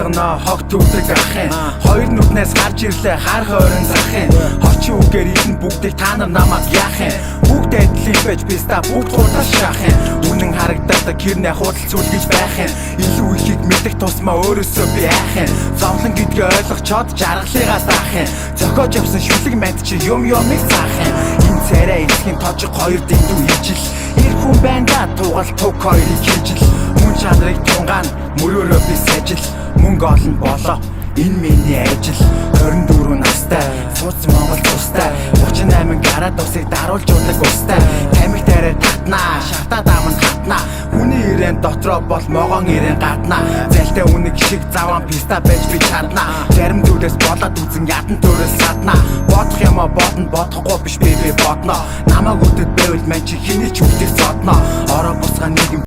болгоно хог төвдөг ахын. Хоёр нүднээс гарч ирлээ хар хойрон захын. Хочин үгээр идэн бүгдийг та нар намайг яахын. Бүгд адил байж биста бүгд хурдас шахын. Үнэн харагдадаг гэрнээ худал сүлгэж байхын. Илүү ихийг мэдэх тусмаа өөрөөсөө би айхын. Зовлон гэдгээ ойлгочоод жаргалыгаа даахын. Зохиож явсан шүлэг мэд чи юм юмыг заахын. Энэ царай эсхийн тожиг хоёр дэндүү ижил. Ир хүн байна тугал туг хоёрыг хийжил. Мөн чанарыг тунгаан мөрөөрөө би сажил. Мөнгө олон болоо энэ миний ажил. 24 настай сууц Монгол цустай 38 гараад усыг даруулж удаг устай. Тамиг тарай татнаа шавтаа даман хатнаа. Хүний ирээн дотроо бол могоон ирээн гаднаа. Зэлтэй үнэг шиг заван писта байж би чаднаа. Зарим зүйлээс болоод үзэн ядан төрөл саднаа. Бодох юм а бодно бодохгүй биш би бодно. Намайг үдэд байвал мань чи хэний ч үлдэх зодно. Ороо буцгаа нийгэм